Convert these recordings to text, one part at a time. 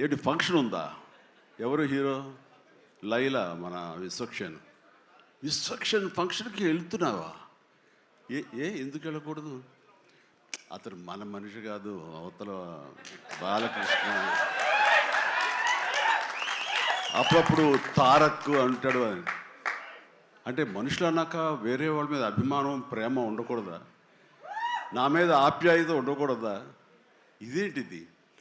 ఏంటి ఫంక్షన్ ఉందా? ఎవరు హీరో? లైలా, మన విశ్వక్షన్ ఫంక్షన్కి వెళ్తున్నావా? ఎందుకు వెళ్ళకూడదు? అతను మన మనిషి కాదు, అవతల బాలకృష్ణ. అప్పుడప్పుడు తారక్ అంటాడు అని. అంటే మనుషులు అన్నాక వేరే వాళ్ళ మీద అభిమానం, ప్రేమ ఉండకూడదా? నా మీద ఆప్యాయత ఉండకూడదా? ఇదేంటిది?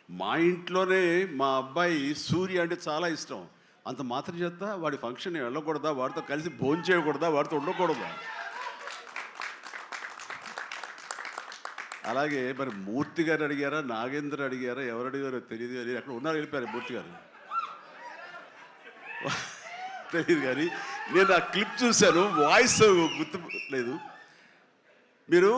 మా ఇంట్లోనే మా అబ్బాయి సూర్య అంటే చాలా ఇష్టం. అంత మాత్రం చేత వాడి ఫంక్షన్ వెళ్ళకూడదా? వాడితో కలిసి భోజనం చేయకూడదా? వాడితో ఉండకూడదా? అలాగే మరి మూర్తి గారు అడిగారా, నాగేంద్ర అడిగారా, ఎవరు అడిగారో తెలియదు కానీ అక్కడ ఉన్నారు, వెళ్ళిపోయారు మూర్తి గారు. తెలియదు కానీ నేను ఆ క్లిప్ చూశాను, వాయిస్ గుర్తు లేదు. మీరు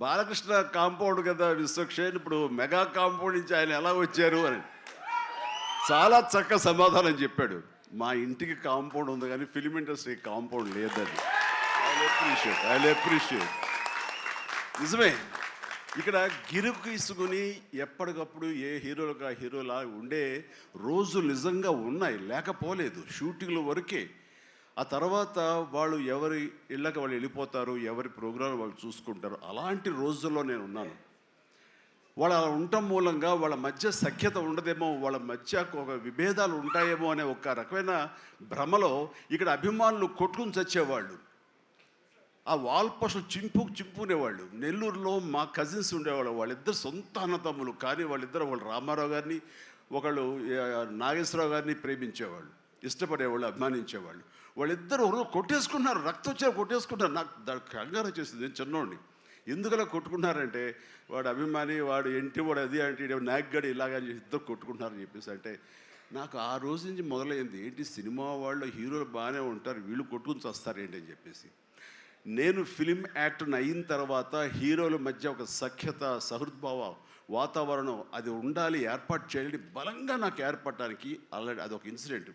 బాలకృష్ణ కాంపౌండ్ కదా విశ్వక్షేణ్, ఇప్పుడు మెగా కాంపౌండ్ నుంచి ఆయన ఎలా వచ్చారు అని చాలా చక్కగా సమాధానం చెప్పాడు. మా ఇంటికి కాంపౌండ్ ఉంది కానీ ఫిలిం ఇండస్ట్రీ కాంపౌండ్ లేదని. I appreciate. నిజమే, ఇక్కడ గిరుకు తీసుకుని ఎప్పటికప్పుడు ఏ హీరోలకు ఆ హీరోలా ఉండే రోజులు నిజంగా ఉన్నాయి, లేకపోలేదు. షూటింగ్ల వరకే. ఆ తర్వాత వాళ్ళు ఎవరి ఇళ్ళకి వాళ్ళు వెళ్ళిపోతారు, ఎవరి ప్రోగ్రాం వాళ్ళు చూసుకుంటారు. అలాంటి రోజుల్లో నేను ఉన్నాను. వాళ్ళు అలా ఉండటం మూలంగా వాళ్ళ మధ్య సఖ్యత ఉండదేమో, వాళ్ళ మధ్య ఒక విభేదాలు ఉంటాయేమో అనే ఒక రకమైన భ్రమలో ఇక్కడ అభిమానులు కొట్టుకుని చచ్చేవాళ్ళు. ఆ వాల్ పోస్టులు చింపుకునేవాళ్ళు. నెల్లూరులో మా కజిన్స్ ఉండేవాళ్ళు, వాళ్ళిద్దరు సొంత అన్నతమ్ములు. కానీ వాళ్ళిద్దరు, వాళ్ళు రామారావు గారిని, ఒకళ్ళు నాగేశ్వరరావు గారిని ప్రేమించేవాళ్ళు, ఇష్టపడేవాళ్ళు, అభిమానించేవాళ్ళు. వాళ్ళిద్దరు కొట్టేసుకున్నారు, రక్తం వచ్చే కొట్టేసుకున్నారు. నాకు దానికి కంగారు వచ్చేసింది. నేను చిన్నోడిని. ఎందుకలా కొట్టుకున్నారంటే వాడు అభిమాని, వాడు ఎంటి, వాడు అది అంటే నాగ్గడి ఇలాగని ఇద్దరు కొట్టుకుంటున్నారని చెప్పేసి. అంటే నాకు ఆ రోజు నుంచి మొదలైంది, ఏంటి సినిమా వాళ్ళు హీరోలు బాగానే ఉంటారు, వీళ్ళు కొట్టుకుని వస్తారు ఏంటి అని చెప్పేసి. నేను ఫిలిం యాక్టర్ని అయిన తర్వాత హీరోల మధ్య ఒక సఖ్యత, సహృద్భావ వాతావరణం అది ఉండాలి, ఏర్పాటు చేయాలి బలంగా నాకు ఏర్పడటానికి ఆల్రెడీ అదొక ఇన్సిడెంట్.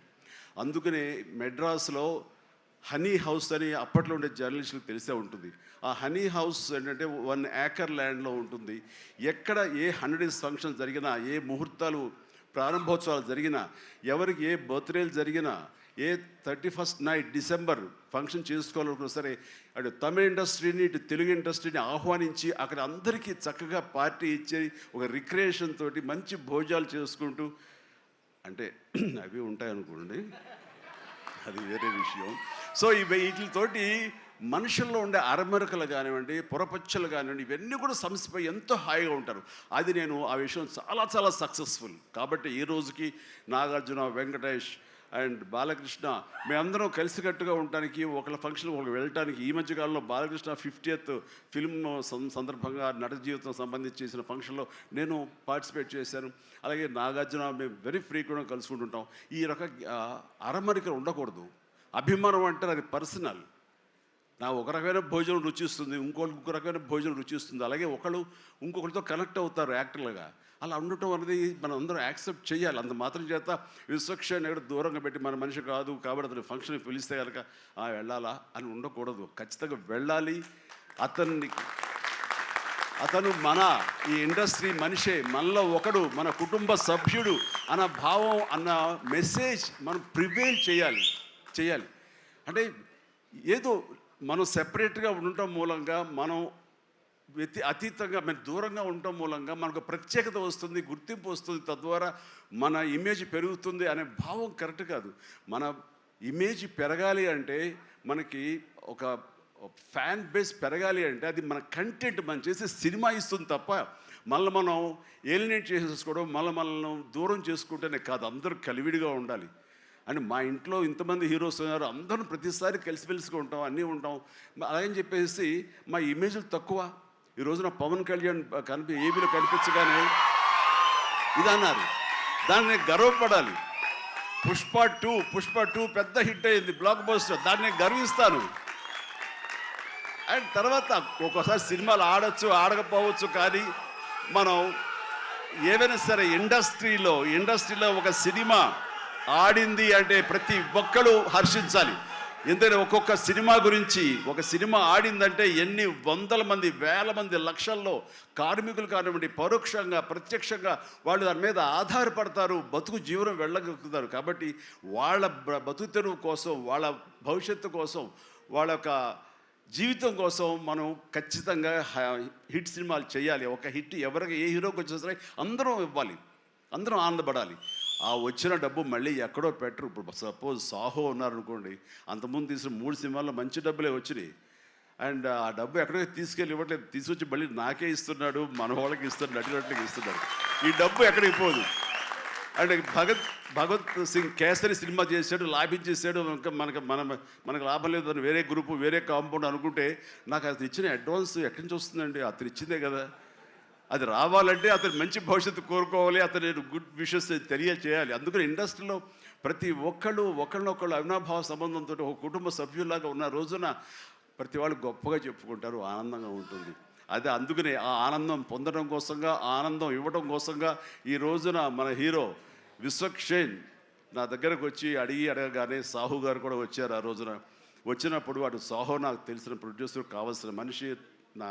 అందుకనే మెడ్రాస్లో హనీ హౌస్ అని అప్పట్లో ఉండే జర్నలిస్టులకు తెలిసే ఉంటుంది. ఆ హనీ హౌస్ ఏంటంటే 1 ఏకర్ ల్యాండ్లో ఉంటుంది. ఎక్కడ ఏ 100 డేస్ ఫంక్షన్ జరిగినా, ఏ ముహూర్తాలు ప్రారంభోత్సవాలు జరిగినా, ఎవరికి ఏ బర్త్డేలు జరిగినా, ఏ 31st నైట్ డిసెంబర్ ఫంక్షన్ చేసుకోవాలనుకున్నా సరే, అటు తమిళ ఇండస్ట్రీని, ఇటు తెలుగు ఇండస్ట్రీని ఆహ్వానించి అక్కడ అందరికీ చక్కగా పార్టీ ఇచ్చి ఒక రిక్రియేషన్ తోటి మంచి భోజనాలు చేసుకుంటూ, అంటే అవి ఉంటాయనుకోండి, అది వేరే విషయం. సో వీటితోటి మనుషుల్లో ఉండే అరమరకలు కానివ్వండి, పొరపచ్చలు కానివ్వండి, ఇవన్నీ కూడా సమసిపోయి ఎంతో హాయిగా ఉంటారు. అది నేను ఆ విషయం చాలా చాలా సక్సెస్ఫుల్. కాబట్టి ఈ రోజుకి నాగార్జున, వెంకటేష్ అండ్ బాలకృష్ణ మేమందరం కలిసికట్టుగా ఉండటానికి, ఒకళ్ళ ఫంక్షన్ ఒకళ్ళు వెళ్ళటానికి, ఈ మధ్యకాలంలో బాలకృష్ణ 50th ఫిల్మ్ సందర్భంగా నట జీవితం సంబంధించి చేసిన ఫంక్షన్లో నేను పార్టిసిపేట్ చేశాను. అలాగే నాగార్జున మేము వెరీ ఫ్రీక్వెంట్గా కలుసుకుంటుంటాం. ఈ అరమరికలు ఉండకూడదు. అభిమానం అంటారు, అది పర్సనల్. నా ఒక రకమైన భోజనం రుచిస్తుంది, ఇంకొక రకమైన భోజనం రుచిస్తుంది. అలాగే ఒకళ్ళు ఇంకొకరితో కనెక్ట్ అవుతారు యాక్టర్లుగా. అలా ఉండటం అనేది మనం అందరం యాక్సెప్ట్ చేయాలి. అంత మాత్రం చేత విశ్వక్షేణ్ ఎక్కడ దూరంగా పెట్టి మన మనిషి కాదు కాబట్టి అతను ఫంక్షన్కి పిలిస్తే కనుక వెళ్ళాలా అని ఉండకూడదు. ఖచ్చితంగా వెళ్ళాలి. అతను మన ఈ ఇండస్ట్రీ మనిషే, మనలో ఒకడు, మన కుటుంబ సభ్యుడు అన్న భావం, అన్న మెసేజ్ మనం ప్రివేల్ చేయాలి. అంటే ఏదో మనం సెపరేట్గా ఉండటం మూలంగా, మనం అతీతంగా మన దూరంగా ఉండటం మూలంగా మనకు ప్రత్యేకత వస్తుంది, గుర్తింపు వస్తుంది, తద్వారా మన ఇమేజ్ పెరుగుతుంది అనే భావం కరెక్ట్ కాదు. మన ఇమేజ్ పెరగాలి అంటే, మనకి ఒక ఫ్యాన్ బేస్ పెరగాలి అంటే అది మన కంటెంట్, మనం చేసే సినిమా ఇస్తుంది తప్ప మళ్ళీ మనం ఏలినేట్ చేసేసుకోవడం, మనం దూరం చేసుకుంటేనే కాదు. అందరూ కలివిడిగా ఉండాలి. అంటే మా ఇంట్లో ఇంతమంది హీరోస్ ఉన్నారు, అందరం ప్రతిసారి కలిసిమెలిసిగా ఉంటాం, అన్నీ ఉంటాం. అలాగని చెప్పేసి మా ఇమేజ్లు తక్కువ. ఈ రోజున పవన్ కళ్యాణ్ ఏబీలో కనిపించగానే ఇది అన్నారు, దాన్ని గర్వపడాలి. పుష్ప 2 పెద్ద హిట్ అయింది, బ్లాక్ బస్టర్, దాన్ని గర్విస్తాను. అండ్ తర్వాత ఒక్కోసారి సినిమాలు ఆడచ్చు, ఆడకపోవచ్చు, కానీ మనం ఏదైనా సరే ఇండస్ట్రీలో ఒక సినిమా ఆడింది అంటే ప్రతి ఒక్కరు హర్షించాలి. ఎంతైనా ఒక్కొక్క సినిమా గురించి, ఒక సినిమా ఆడిందంటే ఎన్ని వందల మంది, వేల మంది, లక్షల్లో కార్మికులు కానివ్వండి, పరోక్షంగా ప్రత్యక్షంగా వాళ్ళు దాని మీద ఆధారపడతారు, బతుకు జీవనం వెళ్ళగలుగుతారు. కాబట్టి వాళ్ళ బతుకు తెరువు కోసం, వాళ్ళ భవిష్యత్తు కోసం, వాళ్ళ యొక్క జీవితం కోసం మనం ఖచ్చితంగా హిట్ సినిమాలు చేయాలి. ఒక హిట్ ఎవరికి, ఏ హీరోకి వచ్చినా సరే అందరం ఇవ్వాలి, అందరం ఆనందపడాలి. ఆ వచ్చిన డబ్బు మళ్ళీ ఎక్కడో పెట్టరు. ఇప్పుడు సపోజ్ సాహో ఉన్నారనుకోండి, అంతకుముందు తీసిన 3 సినిమాల్లో మంచి డబ్బులే వచ్చినాయి. అండ్ ఆ డబ్బు ఎక్కడికి తీసుకెళ్ళి ఇవ్వట్లేదు, తీసుకొచ్చి మళ్ళీ నాకే ఇస్తున్నాడు, మన వాళ్ళకి ఇస్తున్నాడు, నటినట్లకి ఇస్తున్నాడు. ఈ డబ్బు ఎక్కడికి పోదు. అండ్ భగత్ సింగ్ కేసరి సినిమా చేశాడు, లాభించేసాడు, ఇంకా మనకు లాభం లేదు అని వేరే గ్రూపు, వేరే కాంపౌండ్ అనుకుంటే, నాకు అతను ఇచ్చిన అడ్వాన్స్ ఎక్కడి నుంచి వస్తుందండి? అతను ఇచ్చిందే కదా. అది రావాలంటే అతను మంచి భవిష్యత్తు కోరుకోవాలి, అతను గుడ్ విషెస్ తెలియచేయాలి. అందుకని ఇండస్ట్రీలో ప్రతి ఒక్కళ్ళు ఒకళ్ళనొకళ్ళు అవినాభావ సంబంధంతో ఒక కుటుంబ సభ్యుల్లాగా ఉన్న రోజున ప్రతి వాళ్ళు గొప్పగా చెప్పుకుంటారు, ఆనందంగా ఉంటుంది. అదే అందుకనే ఆ ఆనందం పొందడం కోసంగా, ఆనందం ఇవ్వడం కోసంగా ఈ రోజున మన హీరో విశ్వక్షేణ్ నా దగ్గరకు వచ్చి అడగగానే సాహు గారు కూడా వచ్చారు. ఆ రోజున వచ్చినప్పుడు వాడు సాహు నాకు తెలిసిన ప్రొడ్యూసర్, కావాల్సిన మనిషి, నా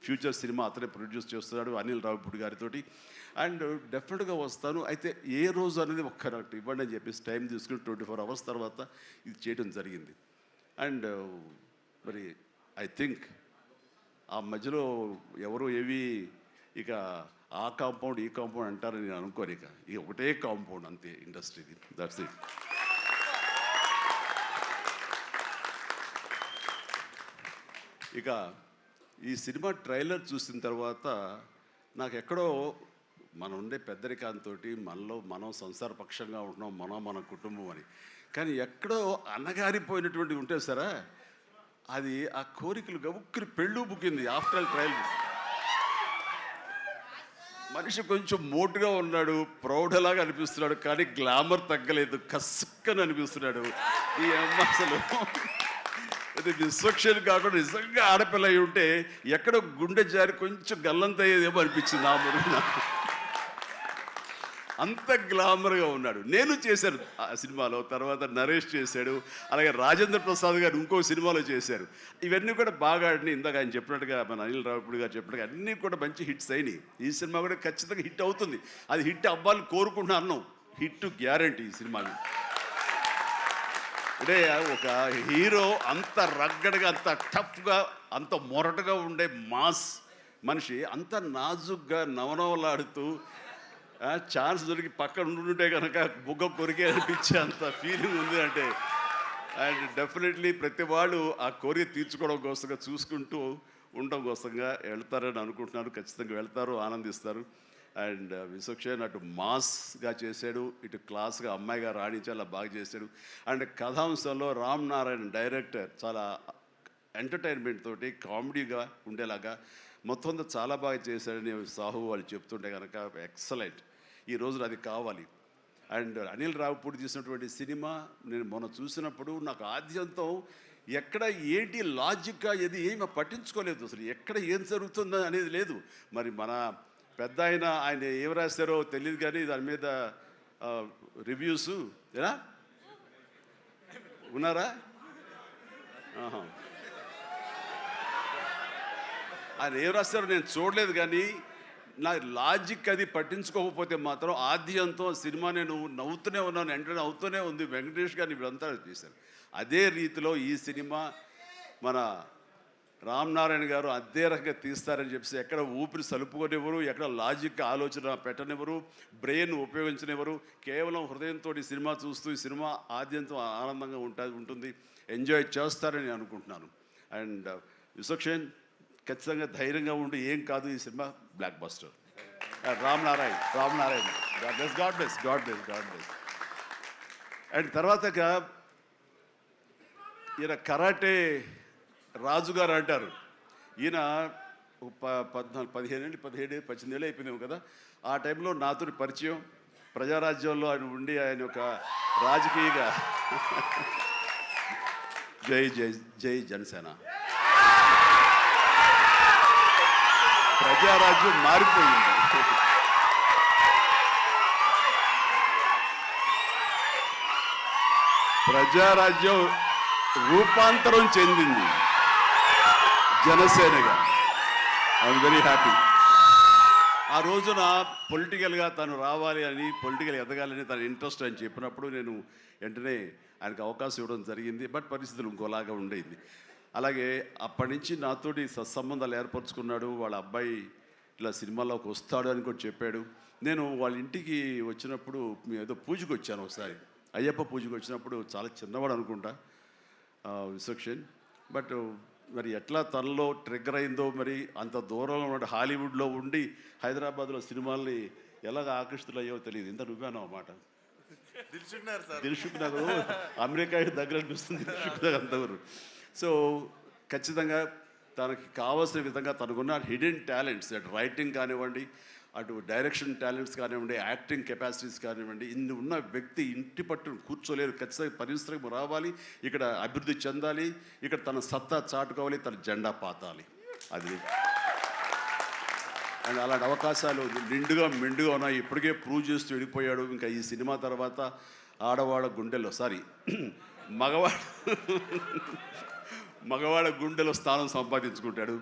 ఫ్యూచర్ సినిమా అతనే ప్రొడ్యూస్ చేస్తున్నాడు అనిల్ రావిపూడి గారితో. అండ్ డెఫినెట్గా వస్తాను, అయితే ఏ రోజు అనేది ఒక్కరట్టు ఇవ్వండి అని చెప్పేసి టైం తీసుకుని 24 hours తర్వాత ఇది చేయడం జరిగింది. అండ్ మరి ఐ థింక్ ఆ మధ్యలో ఎవరు ఏవి ఇక ఆ కాంపౌండ్ ఈ కాంపౌండ్ అంటారని నేను అనుకోను. ఇక ఒకటే కాంపౌండ్ అంతే ఇండస్ట్రీది. That's it. ఇక ఈ సినిమా ట్రైలర్ చూసిన తర్వాత నాకు ఎక్కడో మనం ఉండే పెద్దరికాంతో మనలో మనం సంసారపక్షంగా ఉంటున్నాం, మన కుటుంబం అని, కానీ ఎక్కడో అన్నగారిపోయినటువంటి ఉంటే సరే అది ఆ కోరికలు గబుక్కుని పెళ్ళు బుక్కింది. ఆఫ్టర్ ట్రయల్ మనిషి కొంచెం మోటుగా ఉన్నాడు, ప్రౌఢలాగా అనిపిస్తున్నాడు, కానీ గ్లామర్ తగ్గలేదు, కసుక్కని అనిపిస్తున్నాడు. ఈ అమ్మ అసలు అది విశ్వక్షేణ్ కాకుండా నిజంగా ఆడపిల్ల అయి ఉంటే ఎక్కడో గుండె జారి కొంచెం గల్లంత అయ్యేదేమో అనిపించింది ఆ మురుగు నాకు. అంత గ్లామర్గా ఉన్నాడు. నేను చేశాను ఆ సినిమాలో, తర్వాత నరేష్ చేశాడు, అలాగే రాజేంద్ర ప్రసాద్ గారు ఇంకో సినిమాలో చేశారు. ఇవన్నీ కూడా బాగా ఆడినాయి. ఇందాక ఆయన చెప్పినట్టుగా, మన అనిల్ రావిపూడి గారు చెప్పినట్టుగా అన్నీ కూడా మంచి హిట్స్ అయినాయి. ఈ సినిమా కూడా ఖచ్చితంగా హిట్ అవుతుంది. అది హిట్ అవ్వాలని కోరుకుంటున్నాను. హిట్ గ్యారంటీ ఈ సినిమాని. అంటే ఒక హీరో అంత రగ్గడగా, అంత టఫ్గా, అంత మొరటగా ఉండే మాస్ మనిషి అంత నాజుగ్గా నవనవలాడుతూ ఛాన్స్ దొరికి పక్కన ఉంటుంటే కనుక బుగ్గ కొరికే అనిపించే అంత ఫీలింగ్ ఉంది. అంటే అండ్ డెఫినెట్లీ ప్రతి వాళ్ళు ఆ కోరిక తీర్చుకోవడం కోసంగా, చూసుకుంటూ ఉండడం కోసంగా వెళ్తారని అనుకుంటున్నారు. ఖచ్చితంగా వెళ్తారు, ఆనందిస్తారు. అండ్ విశ్వక్షేణ్ అటు మాస్గా చేశాడు, ఇటు క్లాస్గా అమ్మాయిగా రాణించి అలా బాగా చేశాడు. అండ్ కథాంశంలో రామ్ నారాయణ డైరెక్టర్ చాలా ఎంటర్టైన్మెంట్ తోటి కామెడీగా ఉండేలాగా మొత్తం అంతా చాలా బాగా చేశాడని సాహు వాళ్ళు చెప్తుంటే కనుక ఎక్సలెంట్. ఈ రోజున అది కావాలి. అండ్ అనిల్ రావిపూడి తీసినటువంటి సినిమా నేను మొన్న చూసినప్పుడు నాకు ఆద్యంతం ఎక్కడ ఏంటి లాజిక్గా ఏది ఏమి పట్టించుకోలేదు. అసలు ఎక్కడ ఏం జరుగుతుందో అనేది లేదు. మరి మన పెద్ద ఆయన ఏం రాశారో తెలియదు, కానీ దాని మీద రివ్యూస్ ఎలా ఉన్నారా? ఆయన ఏం రాశారో నేను చూడలేదు, కానీ నా లాజిక్ అది పట్టించుకోకపోతే మాత్రం ఆద్యంతం సినిమా నేను నవ్వుతూనే ఉన్నాను, వెంటనే అవుతూనే ఉంది. వెంకటేష్ గారిని వీళ్ళంతా చేశారు. అదే రీతిలో ఈ సినిమా మన రామ్ నారాయణ గారు అదే రకంగా తీస్తారని చెప్పేసి ఎక్కడ ఊపిరి సలుపుకొనివ్వరు, ఎక్కడ లాజిక్ ఆలోచన పెట్టనివ్వరు, బ్రెయిన్ ఉపయోగించనివ్వరు. కేవలం హృదయంతో ఈ సినిమా చూస్తూ ఈ సినిమా ఆద్యంతం ఆనందంగా ఉంటుంది, ఎంజాయ్ చేస్తారని అనుకుంటున్నాను. అండ్ విశ్వక్షేణ్ ఖచ్చితంగా ధైర్యంగా ఉండి ఏం కాదు, ఈ cinema block buster. Ram Narayana God bless. And తర్వాత ఈయన కరాటే రాజుగారు అంటారు. ఈయన 17 ఏళ్ళు అయిపోయినావు కదా. ఆ టైంలో నాతో పరిచయం, ప్రజారాజ్యంలో ఆయన ఉండి ఆయన ఒక రాజకీయగా జై జై జై జనసేన, ప్రజారాజ్యం మారిపోయింది. ప్రజారాజ్యం రూపాంతరం చెందింది జనసేనగా. I'm very happy. ఆ రోజున పొలిటికల్గా తను రావాలి అని, పొలిటికల్ ఎదగాలని తన ఇంట్రెస్ట్ అని చెప్పినప్పుడు నేను వెంటనే ఆయనకు అవకాశం ఇవ్వడం జరిగింది. బట్ పరిస్థితులు ఇంకోలాగా ఉండేది. అలాగే అప్పటి నుంచి నాతోటి సత్సంబంధాలు ఏర్పరచుకున్నాడు. వాళ్ళ అబ్బాయి ఇలా సినిమాలోకి వస్తాడు అని కూడా చెప్పాడు. నేను వాళ్ళ ఇంటికి వచ్చినప్పుడు ఏదో పూజకు వచ్చాను ఒకసారి, అయ్యప్ప పూజకు వచ్చినప్పుడు. చాలా చిన్నవాడు అనుకుంటా విశ్వక్షేణ్. బట్ మరి ఎట్లా తనలో ట్రిగ్గర్ అయిందో, మరి అంత దూరంలో ఉన్న హాలీవుడ్లో ఉండి హైదరాబాద్లో సినిమాల్ని ఎలాగ ఆకర్షితులయ్యో తెలియదు. ఇంత నువ్వేనా మాట దిల్షుక్ నగరు అమెరికా దగ్గర అనిపిస్తుంది దిల్షుక్ నగర్ అంతవరకు. సో ఖచ్చితంగా తనకి కావాల్సిన విధంగా తనకున్న హిడెన్ టాలెంట్స్, అటు రైటింగ్ కానివ్వండి, అటు డైరెక్షన్ టాలెంట్స్ కానివ్వండి, యాక్టింగ్ కెపాసిటీస్ కానివ్వండి, ఇన్ని ఉన్న వ్యక్తి ఇంటి పట్టును కూర్చోలేరు. ఖచ్చితంగా పరిశ్రమ రావాలి, ఇక్కడ అభివృద్ధి చెందాలి, ఇక్కడ తన సత్తా చాటుకోవాలి, తన జెండా పాతాలి. అది అండ్ అలాంటి అవకాశాలు నిండుగా మెండుగా ఉన్నాయి. ఇప్పటికే ప్రూవ్ చేస్తూ వెళ్ళిపోయాడు. ఇంకా ఈ సినిమా తర్వాత ఆడవాళ్ళ గుండెల్లో మగవాళ్ళ గుండెలో స్థానం సంపాదించుకుంటాడు.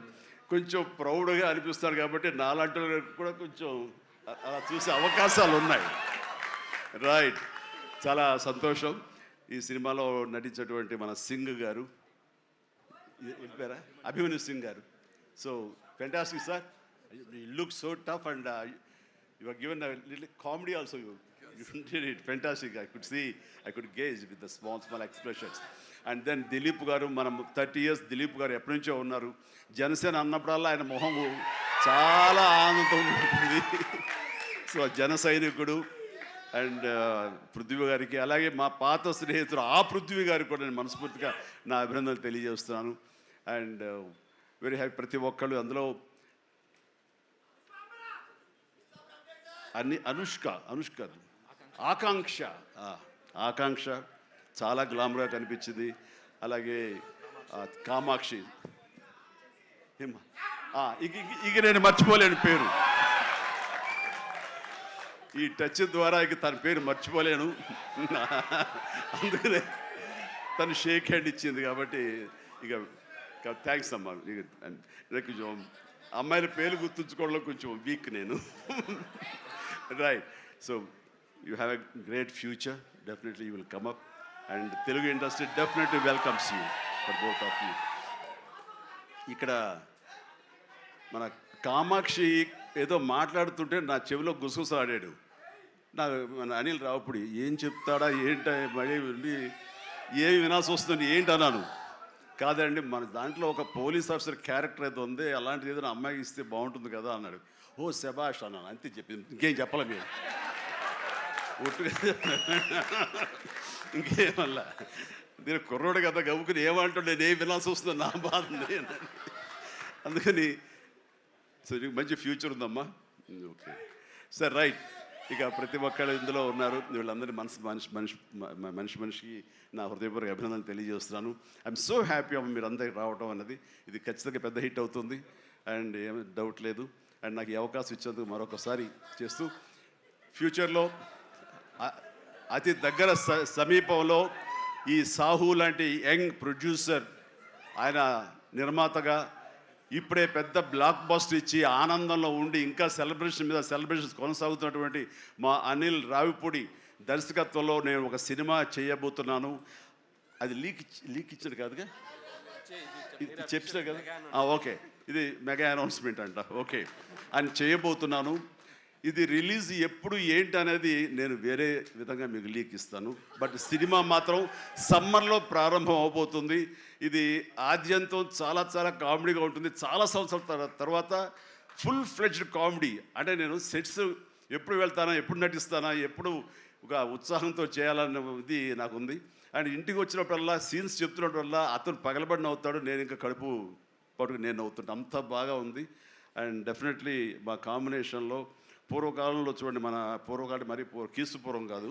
కొంచెం ప్రౌడ్గా అనిపిస్తాడు. కాబట్టి నాలాంటి కూడా కొంచెం అలా చూసే అవకాశాలు ఉన్నాయి. రైట్, చాలా సంతోషం. ఈ సినిమాలో నటించేటువంటి మన సింగ్ గారు, అభిమన్యు సింగ్ గారు. So fantastic sir, you look so tough and you are given a little comedy also. You did it fantastic. I could gauge with the small expressions. And then Dilip గారు, మనం 30 years దిలీప్ గారు ఎప్పటి నుంచో ఉన్నారు. జనసేన అన్నప్పుడల్లా ఆయన మొహము చాలా ఆనందంతో ఉంటుంది. సో జన సైనికుడు. అండ్ పృథ్వీ గారికి, అలాగే మా పాత స్నేహితుడు ఆ పృథ్వీ గారికి కూడా నేను మనస్ఫూర్తిగా నా అభినందనలు తెలియజేస్తున్నాను. And very happy. ప్రతి ఒక్కళ్ళు అందులో అనుష్క ఆకాంక్ష చాలా గ్లామర్గా కనిపించింది. అలాగే కామాక్షి, ఇక నేను మర్చిపోలేను పేరు. ఈ టచ్ ద్వారా ఇక తన పేరు మర్చిపోలేను. అందుకనే తను షేక్ హ్యాండ్ ఇచ్చింది. కాబట్టి ఇక థ్యాంక్స్ అమ్మా. కొంచెం అమ్మాయిల పేరు గుర్తుంచుకోవడంలో కొంచెం వీక్ నేను. Right. So you have a great future. Definitely you will come up. And Telugu industry definitely welcomes you for both of you. ఇక్కడ మన కామాక్షి ఏదో మాట్లాడుతుంటే నా చెవిలో గుసగుసలాడాడు. మన అనిల్ రావుపూడి ఏం చెప్తాడా ఏంట మళ్ళీ ఏమి వినాల్సి వస్తుంది ఏంటి అన్నాను. కాదండి, మన దాంట్లో ఒక పోలీస్ ఆఫీసర్ క్యారెక్టర్ అయితే ఉంది, అలాంటిది ఏదైనా అమ్మాయికి ఇస్తే బాగుంటుంది కదా అన్నాడు. ఓ శభాష్ అన్నాను, అంతే చెప్పింది. ఇంకేం చెప్పలే మీరు ఒట్టుగా ఇంకేమల్లా. నేను కుర్రోడు కదా గవ్వుకుని ఏమంటాడు, నేను ఏం వినాల్సి వస్తుందో నా బాధ. అందుకని సో నీకు మంచి ఫ్యూచర్ ఉందమ్మా. Okay sir, right. ఇక ప్రతి ఒక్కళ్ళు ఇందులో ఉన్నారు. వీళ్ళందరినీ మనిషికి నా హృదయపూర్వక అభినందన తెలియజేస్తున్నాను. ఐఎమ్ సో హ్యాపీ అమ్మ మీరు అందరికి రావడం అన్నది. ఇది ఖచ్చితంగా పెద్ద హిట్ అవుతుంది అండ్ ఏమీ డౌట్ లేదు. అండ్ నాకు ఈ అవకాశం ఇచ్చేందుకు మరొకసారి చేస్తూ, ఫ్యూచర్లో అతి దగ్గర సమీపంలో ఈ సాహు లాంటి యంగ్ ప్రొడ్యూసర్, ఆయన నిర్మాతగా ఇప్పుడే పెద్ద బ్లాక్ బస్టర్ ఇచ్చి ఆనందంలో ఉండి ఇంకా సెలబ్రేషన్స్ కొనసాగుతున్నటువంటి మా అనిల్ రావిపూడి దర్శకత్వంలో నేను ఒక సినిమా చేయబోతున్నాను. అది లీక్ ఇచ్చాడు కాదుగా, చెప్పాడు కదా. ఓకే, ఇది మెగా అనౌన్స్మెంట్ అంట. ఓకే, అని చేయబోతున్నాను. ఇది రిలీజ్ ఎప్పుడు ఏంటి అనేది నేను వేరే విధంగా మీకు లీక్ ఇస్తాను. బట్ సినిమా మాత్రం సమ్మర్లో ప్రారంభం అవబోతుంది. ఇది ఆద్యంతం చాలా చాలా కామెడీగా ఉంటుంది. చాలా సంవత్సరాల తర్వాత ఫుల్ ఫ్లెడ్జ్డ్ కామెడీ. అంటే నేను సెట్స్ ఎప్పుడు వెళ్తానా, ఎప్పుడు నటిస్తానా, ఎప్పుడు ఒక ఉత్సాహంతో చేయాలన్నది నాకుంది. అండ్ ఇంటికి వచ్చినప్పుడల్లా సీన్స్ చెప్తున్నప్పుడల్లా అతను పగలబడి నవ్వుతాడు, నేను ఇంకా కడుపు పట్టుకు నేను నవ్వుతుంటాను. అంత బాగా ఉంది. అండ్ డెఫినెట్లీ మా కాంబినేషన్లో పూర్వకాలంలో చూడండి, మన పూర్వకాలం మరి కీసుపూర్వం కాదు,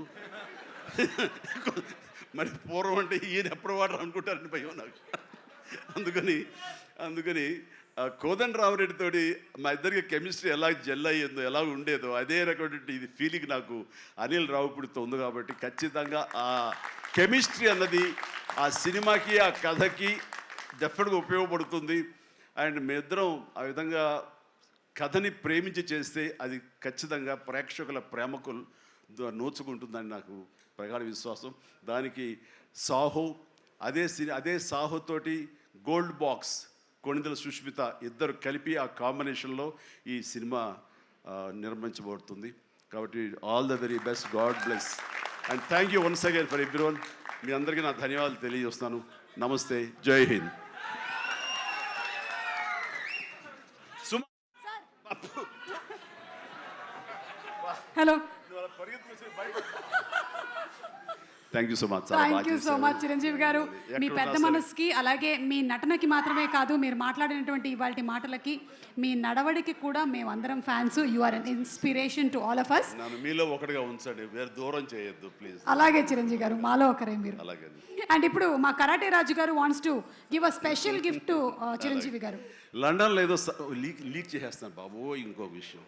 మరి పూర్వం అంటే ఈయన ఎప్పుడు వాడరు అనుకుంటారని భయం నాకు. అందుకని కోదండరామరెడ్డితోటి మా ఇద్దరికి కెమిస్ట్రీ ఎలా జెల్ అయ్యిందో, ఎలా ఉండేదో అదే రకమైనటువంటి ఇది ఫీలింగ్ నాకు అనిల్ రావుపూడితో ఉంది. కాబట్టి ఖచ్చితంగా ఆ కెమిస్ట్రీ అన్నది ఆ సినిమాకి ఆ కథకి డెఫినెట్గా ఉపయోగపడుతుంది. అండ్ మీ ఇద్దరం ఆ విధంగా కథని ప్రేమించి చేస్తే అది ఖచ్చితంగా ప్రేక్షకుల ప్రేమకు నోచుకుంటుందని నాకు ప్రగాఢ విశ్వాసం. దానికి సాహో అదే సాహోతోటి గోల్డ్ బాక్స్ కొణిదెల సుష్మిత ఇద్దరు కలిపి ఆ కాంబినేషన్లో ఈ సినిమా నిర్మించబడుతుంది. కాబట్టి all the very best, god bless and thank you once again for everyone. మీ అందరికీ నా ధన్యవాదాలు తెలియజేస్తాను. నమస్తే, Jai Hind. Hello, thank you so much. Thank you so much Chiranjeevi garu. మీ పెద్ద మనసుకి, అలాగే మీ నటనకి మాత్రమే కాదు, మీరు మాట్లాడినటువంటి ఇవాళ మాటలకి, మీ నడవడికి కూడా మేమందరం fans. You are an inspiration to all of us. నన్ను మీలో ఒకటిగా ఉంచండి, వేరే దూరం చేయొద్దు ప్లీజ్. అలాగే చిరంజీవి గారు, మాలో ఒకరే మీరు. అలాగే. అండ్ ఇప్పుడు మా కరాటే రాజు గారు wants to give a special gift to Chiranjeevi గారు. లండన్లో ఏదో లీక్ చేసేస్తాను బాబు. ఇంకొక విషయం,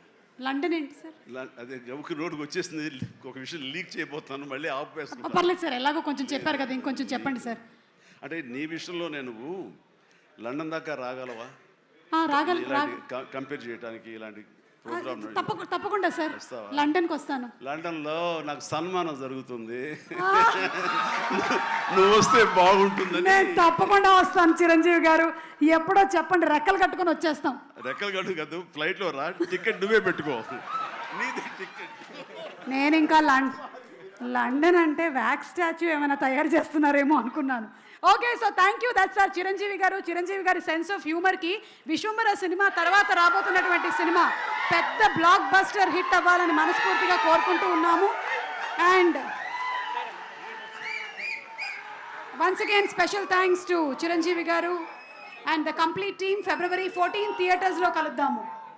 లండన్ ఏంటి సార్? అదే గబుకి రోడ్డుకి వచ్చేసింది. ఒక విషయం లీక్ చేయబోతున్నాను, మళ్ళీ ఆపేస్తున్నాను. పర్లేదు సార్, ఎలాగో కొంచెం చెప్పారు కదా, ఇంకొంచెం చెప్పండి సార్. అంటే నీ విషయంలో నేను లండన్ దాకా రాగలవా? కంపేర్ చేయడానికి ఇలాంటి ప్రోగ్రామ్? తప్పకుండా సార్, లండన్కి వస్తాను. లండన్లో నాకు సన్మానం జరుగుతుంది, నువ్వు వస్తే బాగుంటుందని. నేను తప్పకుండా వస్తాను చిరంజీవి గారు. ఎప్పుడో చెప్పండి, రెక్కలు కట్టుకొని వచ్చేస్తాం. రెక్కలు కట్టు కాదు, ఫ్లైట్లో రా, టికెట్ నువ్వే పెట్టుకో, నీది టికెట్. నేను ఇంకా లండన్ అంటే వ్యాక్స్ స్టాచ్యూ ఏమైనా తయారు చేస్తున్నారేమో అనుకున్నాను. Okay, so thank you. That's our Chiranjeevi గారు. చిరంజీవి గారి సెన్స్ ఆఫ్ హ్యూమర్కి విశ్వంబర సినిమా తర్వాత రాబోతున్నటువంటి సినిమా పెద్ద బ్లాక్ బస్టర్ హిట్ అవ్వాలని మనస్ఫూర్తిగా కోరుకుంటూ ఉన్నాము. And once again special thanks to Chiranjeevi garu and the complete team. February 14 థియేటర్స్లో కలుద్దాము.